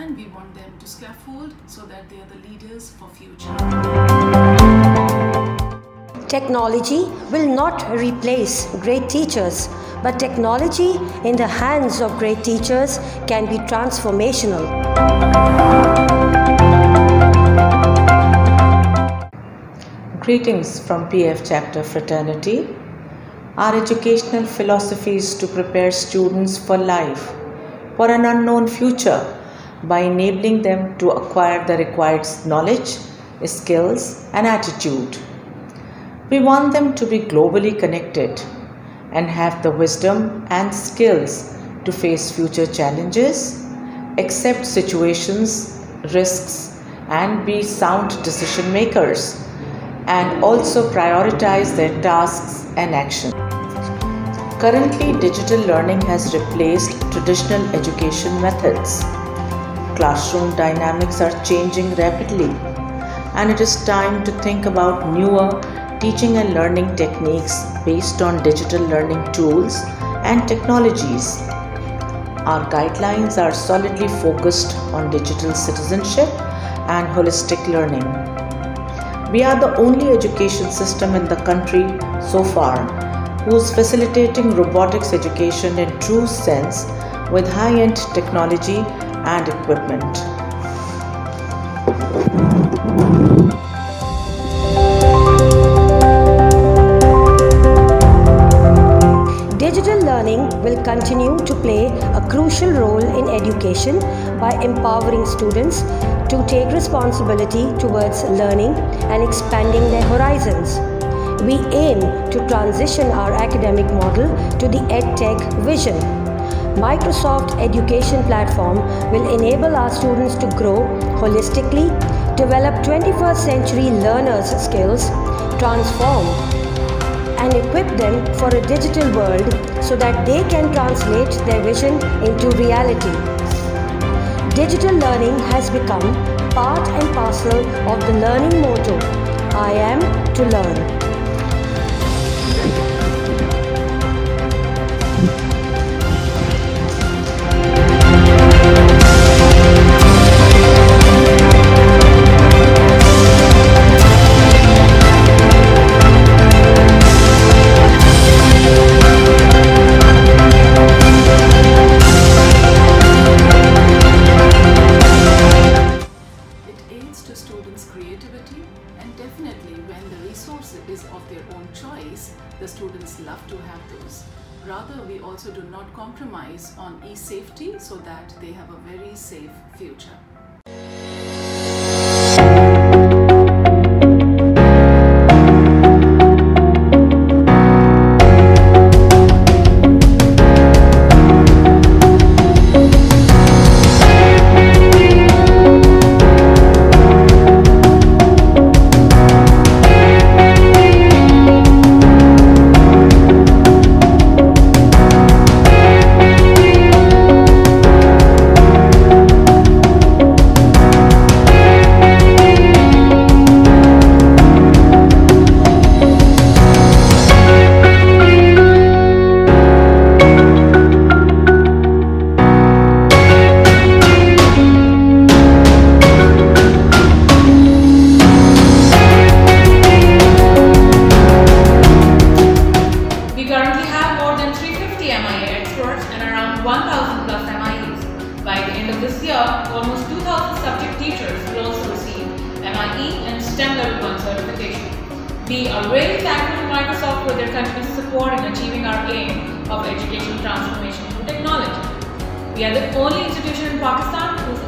and we want them to scaffold so that they are the leaders for future. Technology will not replace great teachers, but technology in the hands of great teachers can be transformational. Greetings from PF Chapter Fraternity. Our educational philosophy is to prepare students for life, for an unknown future, by enabling them to acquire the required knowledge, skills, and attitude. We want them to be globally connected and have the wisdom and skills to face future challenges, accept situations, risks, and be sound decision makers, and also prioritize their tasks and action. Currently, digital learning has replaced traditional education methods. Classroom dynamics are changing rapidly, and it is time to think about newer teaching and learning techniques based on digital learning tools and technologies. Our guidelines are solidly focused on digital citizenship and holistic learning. We are the only education system in the country so far who is facilitating robotics education in true sense with high-end technology and equipment. Digital learning will continue to play a crucial role in education by empowering students to take responsibility towards learning and expanding their horizons. We aim to transition our academic model to the EdTech vision. Microsoft Education Platform will enable our students to grow holistically, develop 21st century learners' skills, transform and equip them for a digital world so that they can translate their vision into reality. Digital learning has become part and parcel of the learning motto, I am to learn. To students' creativity, and definitely when the resource is of their own choice, the students love to have those. Rather, we also do not compromise on e-safety so that they have a very safe future. This year, almost 2,000 subject teachers will also receive MIE and STEM Level 1 certification. We are really thankful to Microsoft for their continuous support in achieving our aim of educational transformation through technology. We are the only institution in Pakistan whose